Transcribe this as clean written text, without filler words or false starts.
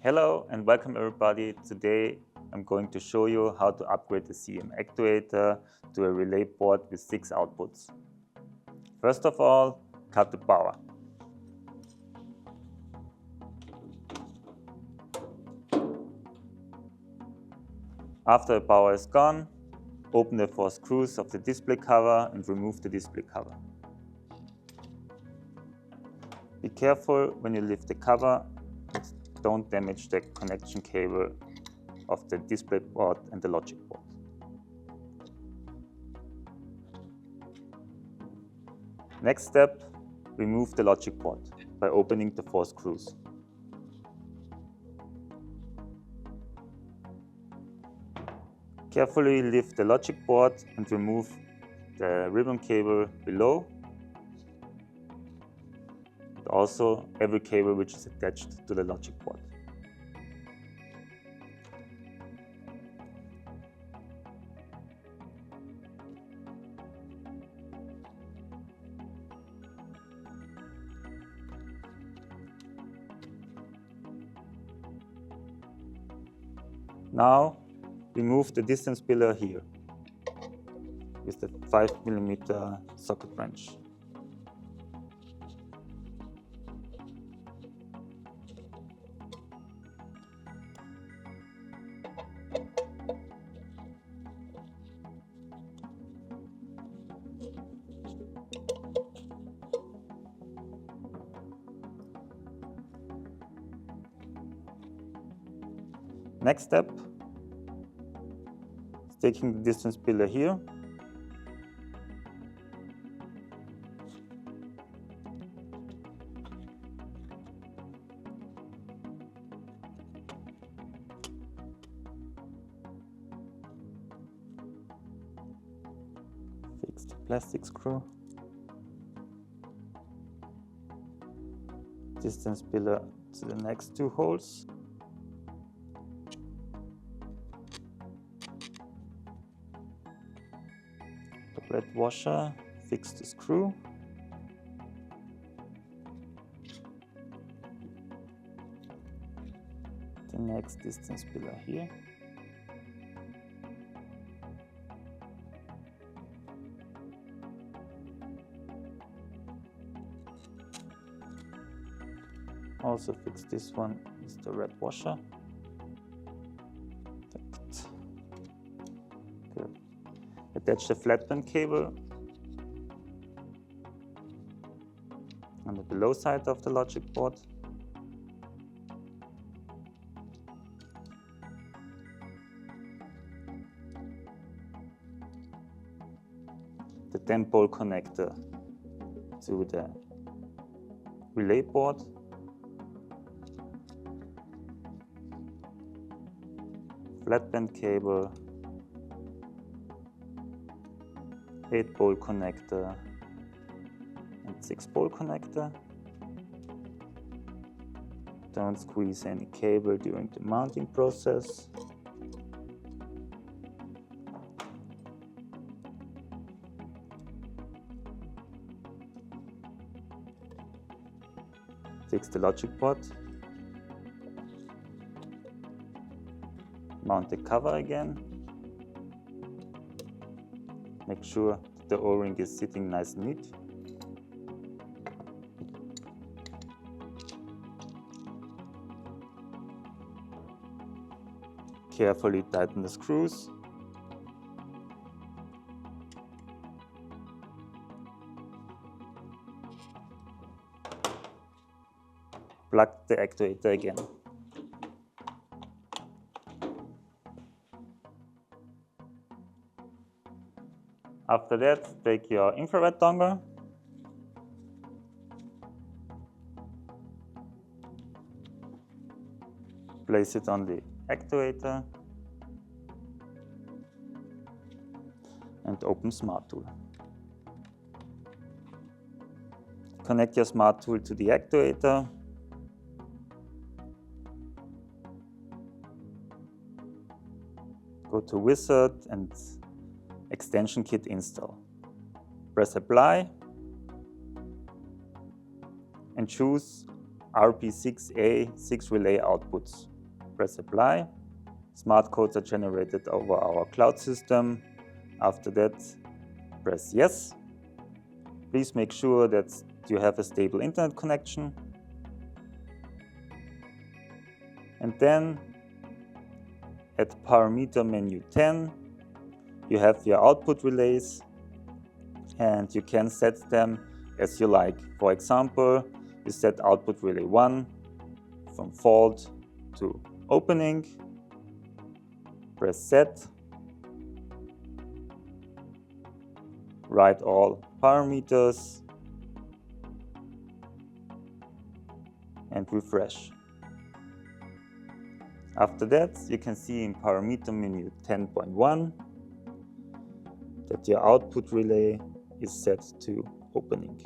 Hello and welcome everybody. Today I'm going to show you how to upgrade the CM actuator to a relay board with 6 outputs. First of all, cut the power. After the power is gone, open the 4 screws of the display cover and remove the display cover. Be careful when you lift the cover. Don't damage the connection cable of the display board and the logic board. Next step, remove the logic board by opening the 4 screws. Carefully lift the logic board and remove the ribbon cable below, and also every cable which is attached to the logic board. Now remove the distance pillar here with the 5mm socket wrench. Next step, taking the distance pillar here, fix the plastic screw, distance pillar to the next 2 holes. Red washer, fix the screw. The next distance pillar here. Also fix this one with the red washer. Good. Attach the flatband cable on the below side of the logic board. The 10-pole connector to the relay board. Flatband cable. 8-pole connector and 6-pole connector. Don't squeeze any cable during the mounting process. Fix the logic board. Mount the cover again. Make sure that the O-ring is sitting nice and neat. Carefully tighten the screws. Plug the actuator again. After that, take your infrared dongle, place it on the actuator, and open Smart Tool. Connect your Smart Tool to the actuator. Go to Wizard and Extension Kit install. Press Apply and choose RP6A 6 relay outputs. Press apply. Smart codes are generated over our cloud system. After that, press yes. Please make sure that you have a stable internet connection. And then at parameter menu 10, you have your output relays and you can set them as you like. For example, you set output relay 1 from fault to opening. Press set. Write all parameters and refresh. After that, you can see in parameter menu 10.1 that your output relay is set to opening.